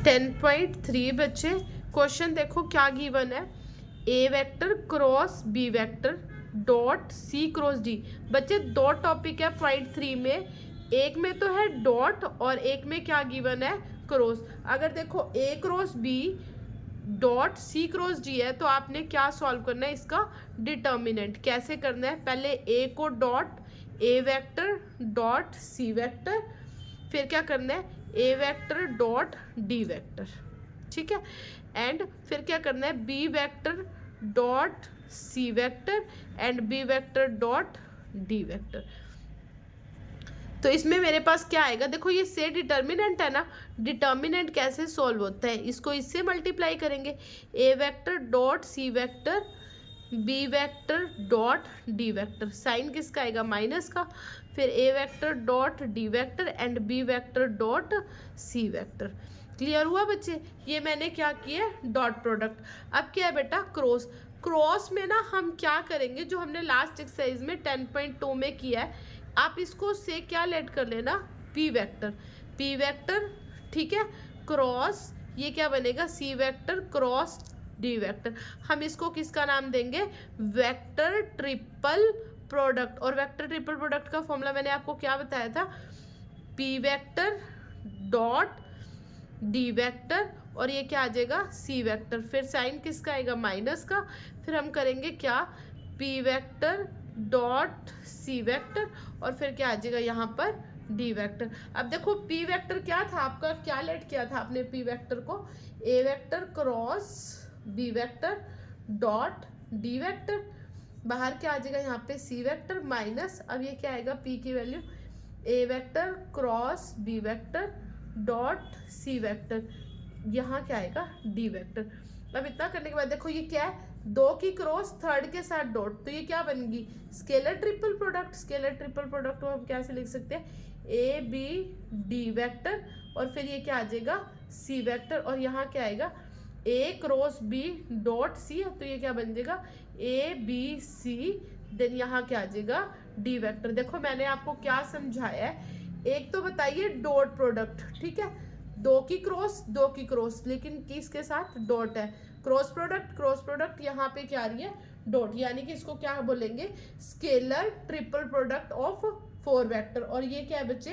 10.3 बच्चे क्वेश्चन देखो क्या गिवन है, A vector cross B vector dot C cross D. बच्चे दो टॉपिक है पॉइंट 3 में, एक में तो है डॉट और एक में क्या गिवन है, क्रॉस। अगर देखो A cross B dot C cross D है तो आपने क्या सॉल्व करना है, इसका डिटर्मिनेंट। कैसे करना है, पहले ए को dot A vector dot C vector, फिर क्या करना है A vector dot D vector, ठीक है। एंड फिर क्या करना है B vector dot C vector and B vector dot D vector. तो इसमें मेरे पास क्या आएगा, देखो ये से डिटर्मिनेंट है ना, डिटर्मिनेंट कैसे सॉल्व होता है, इसको इससे मल्टीप्लाई करेंगे, A vector dot C vector B vector dot D vector, sign किसका आएगा, माइनस का, फिर A vector dot D vector and B vector dot C vector. Clear हुआ बच्चे, ये मैंने क्या किया, डॉट प्रोडक्ट। अब क्या है बेटा, क्रॉस। क्रॉस में ना हम क्या करेंगे, जो हमने लास्ट एक्सरसाइज में 10.2 में किया है, आप इसको से क्या लेट कर लेना, पी वेक्टर, ठीक है, क्रॉस ये क्या बनेगा, सी वेक्टर क्रॉस डी वेक्टर। हम इसको किसका नाम देंगे, वेक्टर ट्रिपल प्रोडक्ट। और वेक्टर ट्रिपल प्रोडक्ट का फॉर्मूला मैंने आपको क्या बताया था, P vector dot D vector और ये क्या आ जाएगा, सी वेक्टर, फिर साइन किसका आएगा, माइनस का, फिर हम करेंगे क्या, P vector dot C vector और फिर क्या आ जाएगा यहाँ पर डी वेक्टर। अब देखो पी वेक्टर क्या था आपका, क्या लेट किया था आपने पी वेक्टर को, A vector cross B vector dot D vector, बाहर क्या आ जाएगा यहाँ पे सी वेक्टर माइनस, अब ये क्या आएगा पी की value, A vector cross B vector dot C vector, यहाँ क्या आएगा डी वेक्टर। अब इतना करने के बाद देखो ये क्या है, दो की क्रॉस थर्ड के साथ डॉट, तो ये क्या बनेगी, scalar triple product. Scalar triple product को हम कैसे लिख सकते हैं, ए बी डी वेक्टर और फिर ये क्या आ जाएगा सी वेक्टर और यहाँ क्या आएगा ए क्रॉस बी डॉट सी, तो ये क्या बन जाएगा ए बी सी, देन यहाँ क्या आ जाएगा डी वेक्टर। देखो मैंने आपको क्या समझाया है, एक तो बताइए डॉट प्रोडक्ट, ठीक है, दो की क्रॉस लेकिन किसके साथ, डॉट है, क्रॉस प्रोडक्ट यहाँ पे क्या आ रही है, डॉट, यानी कि इसको क्या बोलेंगे, scalar triple product of 4 vector. और ये क्या है बच्चे,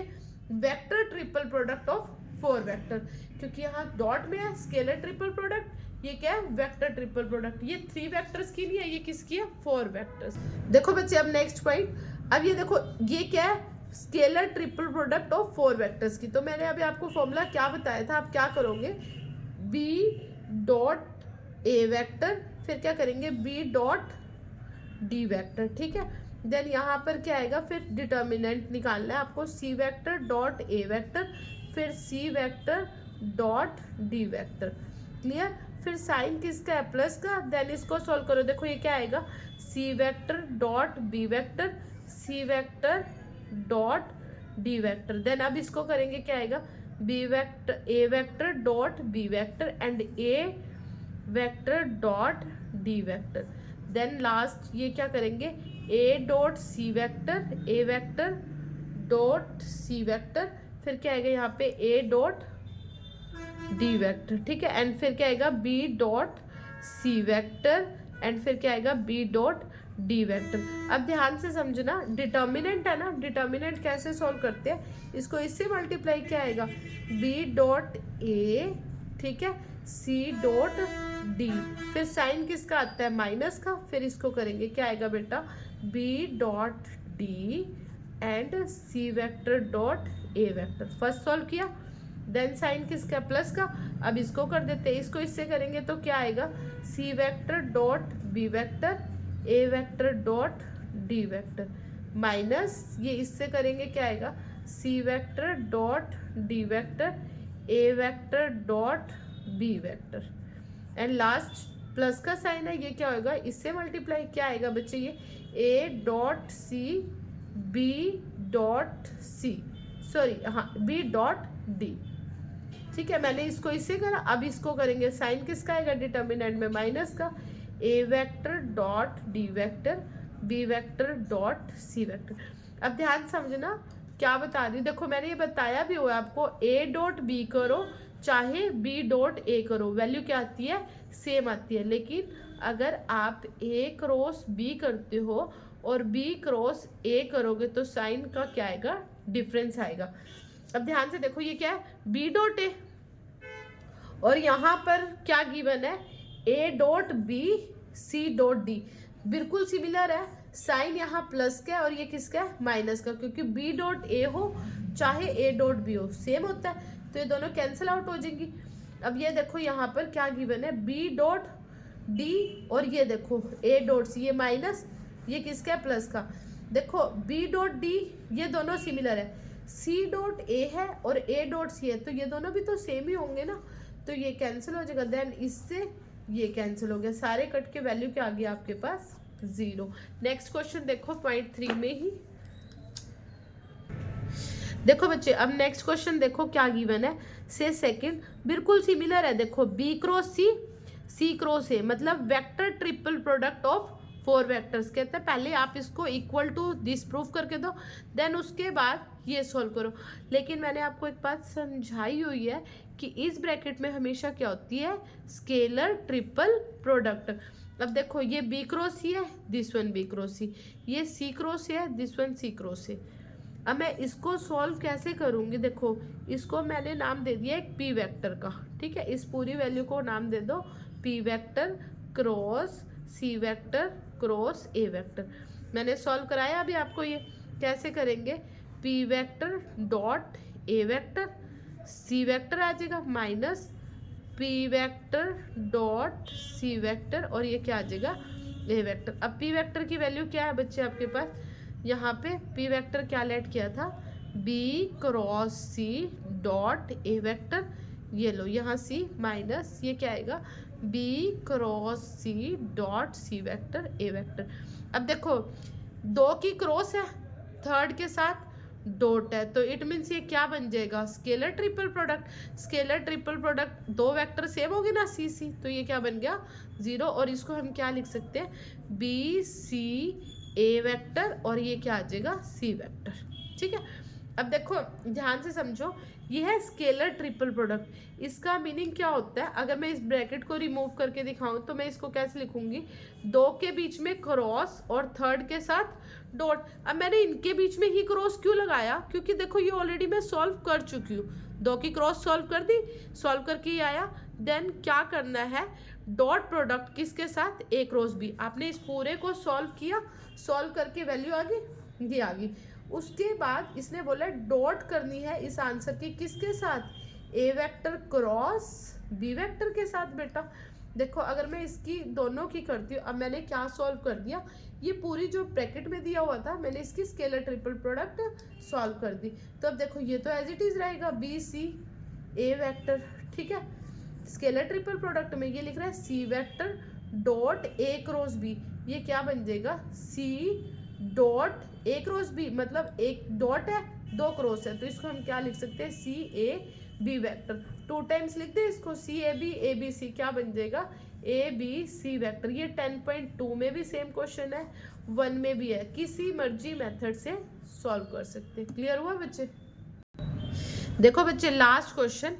vector triple product of 4 vector, क्योंकि यहाँ डॉट में है स्केलर ट्रिपल प्रोडक्ट, ये क्या है वेक्टर ट्रिपल प्रोडक्ट। ये 3 वेक्टर्स की नहीं है, ये किसकी है, 4 वेक्टर्स। देखो बच्चे अब नेक्स्ट पॉइंट, अब ये देखो ये क्या है, scalar triple product of 4 vectors की। तो मैंने अभी आपको फॉर्मूला क्या बताया था, आप क्या करोगे, बी डॉट ए वेक्टर, फिर क्या करेंगे बी डॉट डी वेक्टर, ठीक है, देन यहाँ पर क्या आएगा, फिर डिटर्मिनेंट निकालना है आपको, C vector dot A vector, फिर C vector dot D vector. Clear, फिर साइन किसका है, प्लस का, देन इसको सॉल्व करो, देखो ये क्या आएगा, C vector dot B vector, C vector dot D vector, then अब इसको करेंगे क्या आएगा, B vector A vector dot B vector and A vector dot D vector, then last ये क्या करेंगे, A dot C vector, A vector dot C vector, फिर क्या आएगा यहाँ पे ए डॉट डी वेक्टर, ठीक है, एंड फिर क्या आएगा B dot C vector and फिर क्या आएगा बी डॉट डी वेक्टर। अब ध्यान से समझना, डिटर्मिनेंट है ना, डिटर्मिनेंट कैसे सॉल्व करते हैं, इसको इससे मल्टीप्लाई क्या आएगा, बी डॉट ए, ठीक है, सी डॉट डी, फिर साइन किसका आता है, माइनस का, फिर इसको करेंगे क्या आएगा बेटा, B dot D and C vector dot A vector. First solve किया, देन साइन किसका, प्लस का, अब इसको कर देते हैं, इसको इससे करेंगे तो क्या आएगा, C vector dot B vector, A vector dot D vector, minus ये इससे करेंगे क्या आएगा, C vector dot D vector, A vector dot B vector, and last plus का साइन है, ये क्या होगा, इससे मल्टीप्लाई क्या आएगा बच्चे, ये A dot C B dot C, sorry हाँ बी डॉट डी, ठीक है, मैंने इसको इससे करा, अब इसको करेंगे, साइन किसका आएगा, डिटर्मिनेंट में माइनस का, A vector dot D vector B vector dot C vector. अब ध्यान समझना क्या बता रही हूँ, देखो मैंने ये बताया भी हुआ आपको, ए डॉट बी करो चाहे बी डॉट ए करो, वैल्यू क्या आती है, सेम आती है। लेकिन अगर आप ए क्रॉस बी करते हो और बी क्रॉस ए करोगे तो साइन का क्या आएगा, डिफरेंस आएगा। अब ध्यान से देखो, ये क्या है, बी डॉट ए और यहाँ पर क्या गिवन है, A dot B C dot D, बिल्कुल सिमिलर है। साइन यहाँ प्लस का है और ये किसका है, माइनस का, क्योंकि बी डॉट ए हो चाहे ए डॉट बी हो सेम होता है, तो ये दोनों कैंसिल आउट हो जाएंगी। अब ये देखो यहाँ पर क्या गिवन है, बी डॉट डी और ये देखो ए डॉट सी, ये माइनस, ये किसका है, प्लस का। देखो बी डॉट डी ये दोनों सिमिलर है, सी डॉट ए है और ए डॉट सी है, तो ये दोनों भी तो सेम ही होंगे ना, तो ये कैंसिल हो जाएगा। देन इससे ये कैंसिल हो गया, सारे कट के वैल्यू क्या आ गया आपके पास, 0। नेक्स्ट क्वेश्चन देखो पॉइंट 3 में ही देखो बच्चे। अब नेक्स्ट क्वेश्चन देखो क्या गिवन है, से सेकंड बिल्कुल सिमिलर है। देखो B cross C, C cross A, मतलब vector triple product of 4 vectors. कहते हैं पहले आप इसको इक्वल टू दिस प्रूफ करके दो, देन उसके बाद ये सॉल्व करो। लेकिन मैंने आपको एक बात समझाई हुई है कि इस ब्रैकेट में हमेशा क्या होती है, स्केलर ट्रिपल प्रोडक्ट। अब देखो ये बी क्रॉस सी है, दिस वन बी क्रॉस सी, ये सी क्रॉस है, दिस वन सी क्रॉस है। अब मैं इसको सॉल्व कैसे करूँगी, देखो इसको मैंने नाम दे दिया एक पी वेक्टर का, ठीक है। इस पूरी वैल्यू को नाम दे दो P vector cross C vector cross A vector. मैंने सॉल्व कराया अभी आपको, ये कैसे करेंगे, P vector dot A vector, C vector आ जाएगा minus P vector dot C vector और ये क्या आ जाएगा, ए वेक्टर। अब पी वेक्टर की वैल्यू क्या है बच्चे आपके पास, यहाँ पे पी वेक्टर क्या लेट किया था, B cross C dot A vector, ये लो यहाँ सी माइनस ये क्या आएगा, B cross C dot C vector A vector. अब देखो 2 की क्रॉस है, थर्ड के साथ डॉट है, तो इट मीन्स ये क्या बन जाएगा, scalar triple product. Scalar triple product 2 vector same होगी ना, सी सी, तो ये क्या बन गया 0। और इसको हम क्या लिख सकते हैं, बी सी ए वेक्टर और ये क्या आ जाएगा, सी वेक्टर, ठीक है। अब देखो ध्यान से समझो, ये है स्केलर ट्रिपल प्रोडक्ट। इसका मीनिंग क्या होता है, अगर मैं इस ब्रैकेट को रिमूव करके दिखाऊं तो मैं इसको कैसे लिखूंगी, 2 के बीच में क्रॉस और थर्ड के साथ डॉट। अब मैंने इनके बीच में ही क्रॉस क्यों लगाया, क्योंकि देखो ये ऑलरेडी मैं सॉल्व कर चुकी हूँ, 2 की क्रॉस सॉल्व कर दी, सॉल्व करके ही आया। देन क्या करना है, डॉट प्रोडक्ट किसके साथ, ए क्रॉस बी। आपने इस पूरे को सॉल्व किया, सॉल्व करके वैल्यू आ गई, ये आ गई। उसके बाद इसने बोला डॉट करनी है इस आंसर की किसके साथ, ए वेक्टर क्रॉस बी वेक्टर के साथ। बेटा देखो अगर मैं इसकी दोनों की करती हूँ, अब मैंने क्या सॉल्व कर दिया, ये पूरी जो ब्रैकेट में दिया हुआ था मैंने इसकी स्केलर ट्रिपल प्रोडक्ट सॉल्व कर दी। तो अब देखो ये तो एज इट इज रहेगा बी सी ए वेक्टर, ठीक है। स्केलर ट्रिपल प्रोडक्ट में ये लिख रहा है C vector dot A cross B, ये क्या बन जाएगा, C dot A cross B, मतलब एक डॉट है 2 क्रॉस है, तो इसको हम क्या लिख सकते हैं, सी ए बी वेक्टर। 2 टाइम्स लिख दे इसको, सी ए बी सी, क्या बन जाएगा, ए बी सी वेक्टर। ये 10.2 में भी सेम क्वेश्चन है, 1 में भी है, किसी मर्जी मेथड से सॉल्व कर सकते हैं। क्लियर हुआ बच्चे। देखो बच्चे लास्ट क्वेश्चन,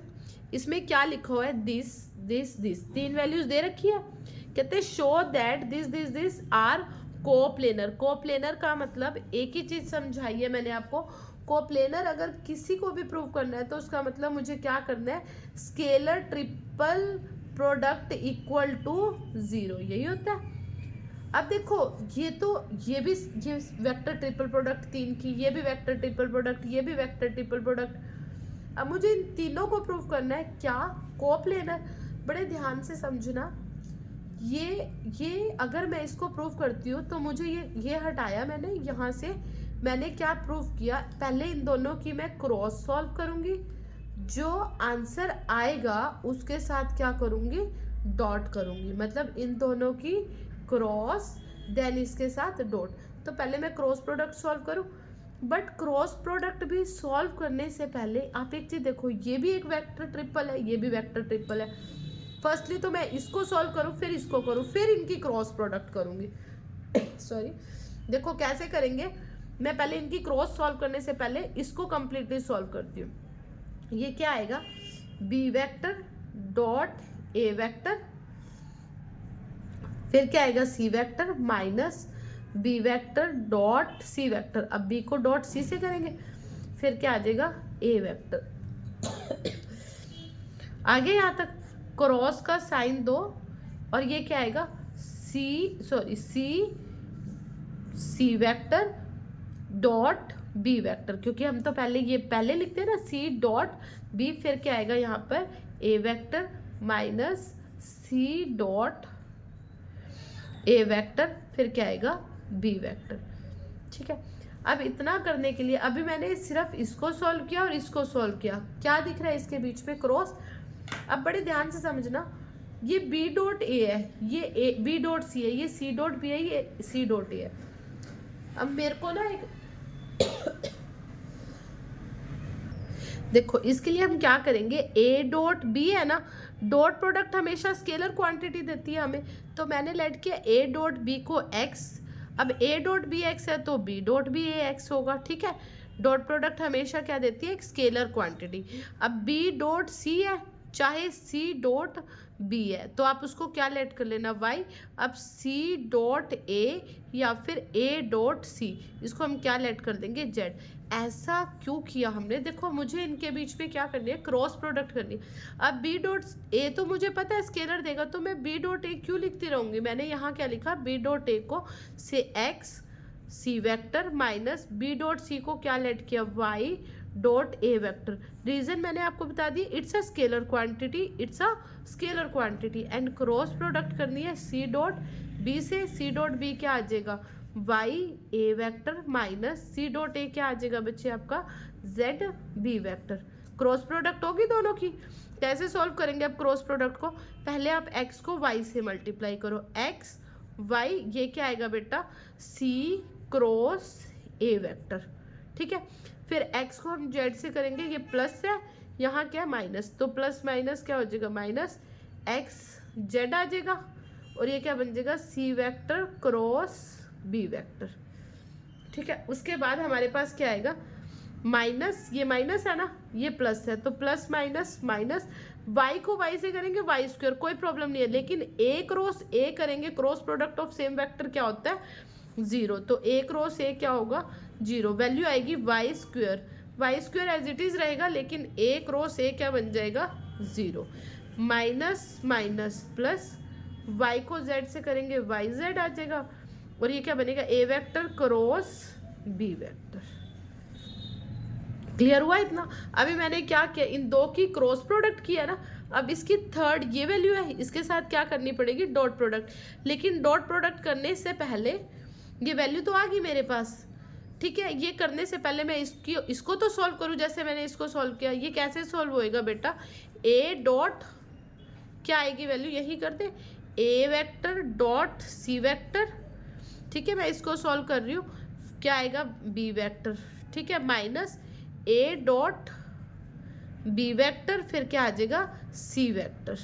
इसमें क्या लिखा हुआ है, दिस दिस दिस, 3 वैल्यूज दे रखी है। कहते हैं show that this this this are coplanar. Coplanar का मतलब एक ही चीज समझाई है मैंने आपको, कोप्लेनर अगर किसी को भी प्रूव करना है तो उसका मतलब मुझे क्या करना है, scalar triple product equal to 0, यही होता है। अब देखो ये तो ये वेक्टर ट्रिपल प्रोडक्ट 3 की, ये भी वेक्टर ट्रिपल प्रोडक्ट, ये भी वेक्टर ट्रिपल प्रोडक्ट। अब मुझे इन तीनों को प्रूव करना है, क्या, कोप्लेनर। बड़े ध्यान से समझना, ये अगर मैं इसको प्रूव करती हूँ तो मुझे ये हटाया मैंने यहाँ से, मैंने क्या प्रूव किया, पहले इन दोनों की मैं क्रॉस सॉल्व करूँगी, जो आंसर आएगा उसके साथ क्या करूँगी, डॉट करूँगी, मतलब इन दोनों की क्रॉस देन इसके साथ डॉट। तो पहले मैं क्रॉस प्रोडक्ट सॉल्व करूँ, बट क्रॉस प्रोडक्ट भी सॉल्व करने से पहले आप एक चीज़ देखो, ये भी एक वेक्टर ट्रिपल है, ये भी वेक्टर ट्रिपल है। फर्स्टली तो मैं इसको सॉल्व करूँ, फिर इसको करूँ, फिर इनकी क्रॉस प्रोडक्ट करूँगी। सॉरी, देखो कैसे करेंगे, मैं पहले इनकी क्रॉस सॉल्व करने से पहले इसको कंप्लीटली सॉल्व करती हूँ। ये क्या आएगा, B vector dot A vector, फिर क्या आएगा C vector minus B vector dot C vector. अब बी को डॉट सी से करेंगे, फिर क्या आ जाएगा ए वेक्टर। आगे यहाँ तक क्रॉस का साइन दो और ये क्या आएगा C vector dot B vector, क्योंकि हम तो पहले लिखते हैं ना सी डॉट बी, फिर क्या आएगा यहाँ पर A vector minus C dot A vector, फिर क्या आएगा बी वेक्टर। ठीक है, अब इतना करने के लिए अभी मैंने सिर्फ इसको सॉल्व किया और इसको सॉल्व किया, क्या दिख रहा है इसके बीच में क्रॉस। अब बड़े ध्यान से समझना, ये बी डॉट ए है, ये बी डॉट सी है, ये सी डॉट बी है, ये सी डॉट ए है। अब मेरे को ना एक देखो इसके लिए हम क्या करेंगे, ए डॉट बी है ना, डॉट प्रोडक्ट हमेशा स्केलर क्वांटिटी देती है हमें, तो मैंने लेट किया ए डॉट बी को एक्स। अब ए डॉट बी एक्स है तो बी डॉट बी ए एक्स होगा। ठीक है, डॉट प्रोडक्ट हमेशा क्या देती है, एक स्केलर क्वांटिटी। अब बी डॉट सी है चाहे सी डॉट बी है, तो आप उसको क्या लेट कर लेना वाई। अब सी डॉट ए या फिर ए डॉट सी, इसको हम क्या लेट कर देंगे जेड। ऐसा क्यों किया हमने, देखो मुझे इनके बीच में क्या करनी है, क्रॉस प्रोडक्ट करनी है। अब बी डॉट ए तो मुझे पता है स्केलर देगा, तो मैं बी डॉट ए क्यों लिखती रहूँगी, मैंने यहाँ क्या लिखा, बी डॉट ए को से X C vector minus B dot C को क्या लेट किया Y dot A vector. Reason मैंने आपको बता दी, it's a scalar quantity, it's a scalar quantity and cross product करनी है सी डॉट बी से। सी डॉट बी क्या आ जाएगा Y A vector minus C dot A क्या आ जाएगा बच्चे आपका Z B vector. Cross product होगी दोनों की। कैसे सॉल्व करेंगे अब क्रॉस प्रोडक्ट को, पहले आप x को y से मल्टीप्लाई करो, x y ये क्या आएगा बेटा c क्रॉस a वेक्टर। ठीक है, फिर x को हम z से करेंगे, ये प्लस है यहाँ क्या माइनस, तो प्लस माइनस क्या हो जाएगा माइनस x z आ जाएगा, और ये क्या बन जाएगा c vector cross b vector. ठीक है, उसके बाद हमारे पास क्या आएगा माइनस, ये माइनस है ना ये प्लस है, तो प्लस माइनस माइनस, y को y से करेंगे वाई स्क्वायर, कोई प्रॉब्लम नहीं है, लेकिन a क्रॉस a करेंगे, cross product of same vector क्या होता है जीरो, तो a क्रॉस a क्या होगा जीरो, वैल्यू आएगी Y square as it is रहेगा, लेकिन a क्रॉस a क्या बन जाएगा zero, minus minus plus, y को z से करेंगे वाई जेड आ जाएगा, और ये क्या बनेगा a vector cross b vector. Clear हुआ इतना। अभी मैंने क्या किया, इन दो की क्रॉस प्रोडक्ट किया ना, अब इसकी थर्ड ये वैल्यू है, इसके साथ क्या करनी पड़ेगी डॉट प्रोडक्ट, लेकिन डॉट प्रोडक्ट करने से पहले ये वैल्यू तो आ गई मेरे पास। ठीक है, ये करने से पहले मैं इसको तो सॉल्व करूँ, जैसे मैंने इसको सॉल्व किया, ये कैसे सॉल्व होएगा बेटा, ए डॉट क्या आएगी वैल्यू यही कर दे ए वेक्टर डॉट सी वेक्टर। ठीक है, मैं इसको सॉल्व कर रही हूँ, क्या आएगा बी वेक्टर। ठीक है, minus A dot B vector, फिर क्या आ जाएगा सी वेक्टर।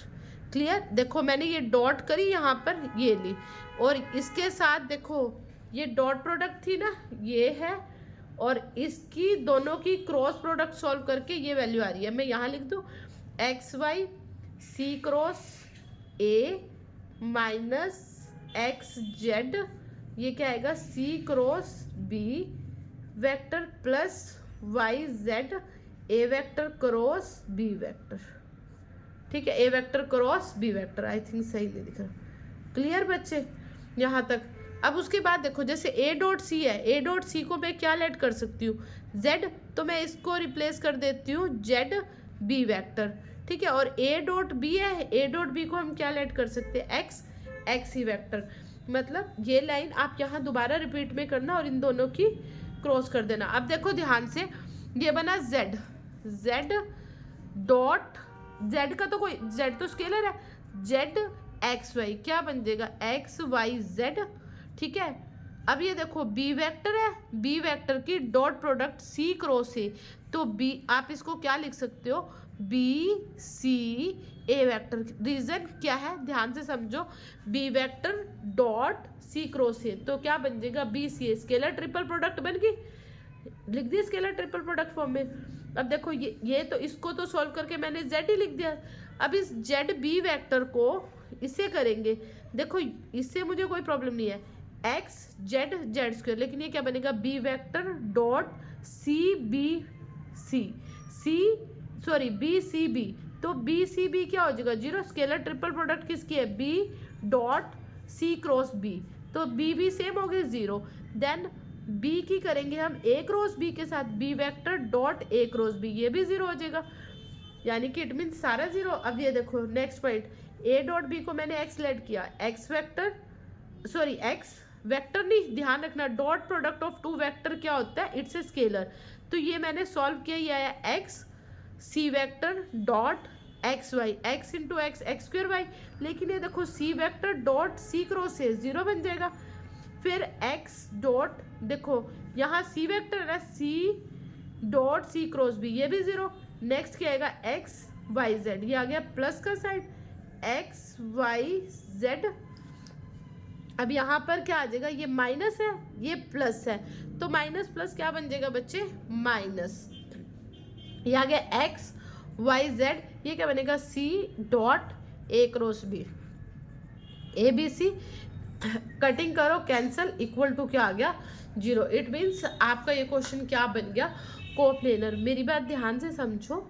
क्लियर, देखो मैंने ये डॉट करी यहाँ पर ये ली, और इसके साथ देखो ये डॉट प्रोडक्ट थी ना ये है, और इसकी दोनों की क्रॉस प्रोडक्ट सॉल्व करके ये वैल्यू आ रही है, मैं यहाँ लिख दूँ X Y C cross A minus X Z, ये क्या आएगा C cross B vector plus Y Z A vector cross B vector. ठीक है, A vector cross B vector, I think सही नहीं दिख रहा। क्लियर बच्चे यहाँ तक। अब उसके बाद देखो जैसे ए डॉट सी है, ए डॉट सी को मैं क्या लेट कर सकती हूँ जेड, तो मैं इसको रिप्लेस कर देती हूँ जेड बी वेक्टर। ठीक है, और ए डॉट बी है, ए डॉट बी को हम क्या लेट कर सकते हैं एक्स ही वेक्टर। मतलब ये लाइन आप यहाँ दोबारा रिपीट में करना और इन दोनों की क्रॉस कर देना। अब देखो ध्यान से, ये बना z डॉट z का तो कोई z तो स्केलर है, z एक्स वाई क्या बन जाएगा एक्स वाई जेड। ठीक है, अब ये देखो b वेक्टर है, b वेक्टर की dot product c cross a, तो b आप इसको क्या लिख सकते हो b c a vector. Reason क्या है ध्यान से समझो, b vector dot c cross a, तो क्या बन जाएगा b c a, scalar triple product बन गई। लिख दिया स्केलर ट्रिपल प्रोडक्ट फॉर्म में। अब देखो ये तो इसको तो सॉल्व करके मैंने z ही लिख दिया। अब इस जेड बी वेक्टर को इससे करेंगे, देखो इससे मुझे कोई प्रॉब्लम नहीं है, एक्स जेड जेड स्क्वायर, लेकिन ये क्या बनेगा B vector dot C B C B C B, तो बी सी बी क्या हो जाएगा 0। स्केलर ट्रिपल प्रोडक्ट किसकी है B dot C cross B, तो बी बी सेम हो गए 0। देन बी की करेंगे हम ए क्रॉस बी के साथ, B vector dot A cross B, ये भी 0 हो जाएगा, यानी कि इट मीन सारा 0। अब ये देखो next point, A dot B को मैंने एक्स लेट किया, एक्स वेक्टर नहीं, ध्यान रखना dot product of two vector क्या होता है, इट्स ए स्केलर। तो ये मैंने सॉल्व किया, ये आया X C vector dot X Y, X into X X square Y, लेकिन ये देखो C vector dot C cross है 0 बन जाएगा। फिर एक्स डॉट, देखो यहाँ सी वेक्टर है C dot C cross B, ये भी 0। नेक्स्ट क्या आएगा एक्स वाई जेड, ये आ गया प्लस का साइड, एक्स वाई जेड। अब यहाँ पर क्या आ जाएगा, ये माइनस है ये प्लस है, तो माइनस प्लस क्या बन जाएगा बच्चे माइनस, ये आ गया एक्स वाई जेड, ये क्या बनेगा C dot A cross B, A B C cutting करो कैंसल, इक्वल टू क्या आ गया 0। इट मीन्स आपका ये क्वेश्चन क्या बन गया कोप्लेनर। मेरी बात ध्यान से समझो,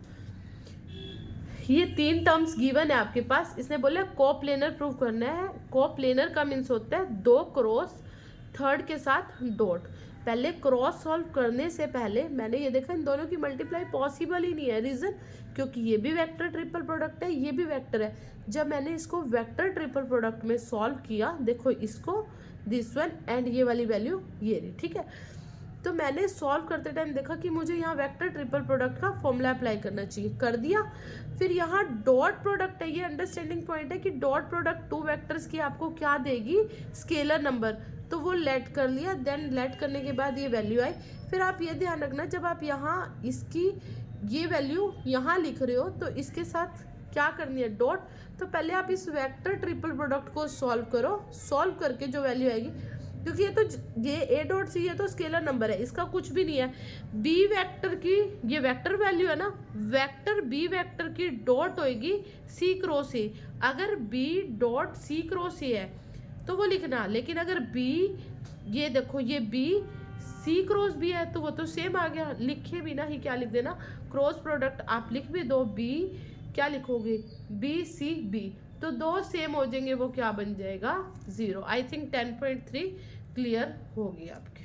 ये 3 टर्म्स गिवन है आपके पास, इसने बोला कोप्लेनर प्रूव करना है। कोप्लेनर का मीन्स होता है 2 क्रॉस थर्ड के साथ डॉट। पहले क्रॉस सॉल्व करने से पहले मैंने ये देखा इन दोनों की मल्टीप्लाई पॉसिबल ही नहीं है, रीजन क्योंकि ये भी वेक्टर ट्रिपल प्रोडक्ट है, ये भी वेक्टर है। जब मैंने इसको वेक्टर ट्रिपल प्रोडक्ट में सॉल्व किया, देखो इसको दिस वन एंड ये वाली वैल्यू ये रही, ठीक है। तो मैंने सॉल्व करते टाइम देखा कि मुझे यहाँ वेक्टर ट्रिपल प्रोडक्ट का फॉर्मूला अप्लाई करना चाहिए, कर दिया। फिर यहाँ डॉट प्रोडक्ट है, ये अंडरस्टैंडिंग पॉइंट है कि डॉट प्रोडक्ट 2 वेक्टर्स की आपको क्या देगी स्केलर नंबर, तो वो लेट कर लिया। देन लेट करने के बाद ये वैल्यू आई। फिर आप ये ध्यान रखना जब आप यहाँ इसकी ये वैल्यू यहाँ लिख रहे हो तो इसके साथ क्या करनी है डॉट, तो पहले आप इस वेक्टर ट्रिपल प्रोडक्ट को सॉल्व करो, सॉल्व करके जो वैल्यू आएगी, क्योंकि ये ए डॉट सी ये तो स्केलर नंबर है, इसका कुछ भी नहीं है। बी वेक्टर की ये वेक्टर वैल्यू है ना, वेक्टर बी वेक्टर की डॉट होएगी सी क्रॉस ए। अगर B dot C cross A है तो वो लिखना, लेकिन अगर बी ये देखो ये बी सी क्रॉस बी है तो वो तो सेम आ गया, लिखे बिना ही क्या लिख देना क्रॉस प्रोडक्ट आप लिख भी दो, बी क्या लिखोगे बी सी बी, तो 2 सेम हो जाएंगे, वो क्या बन जाएगा 0। आई थिंक 10.3 क्लियर होगी आपके।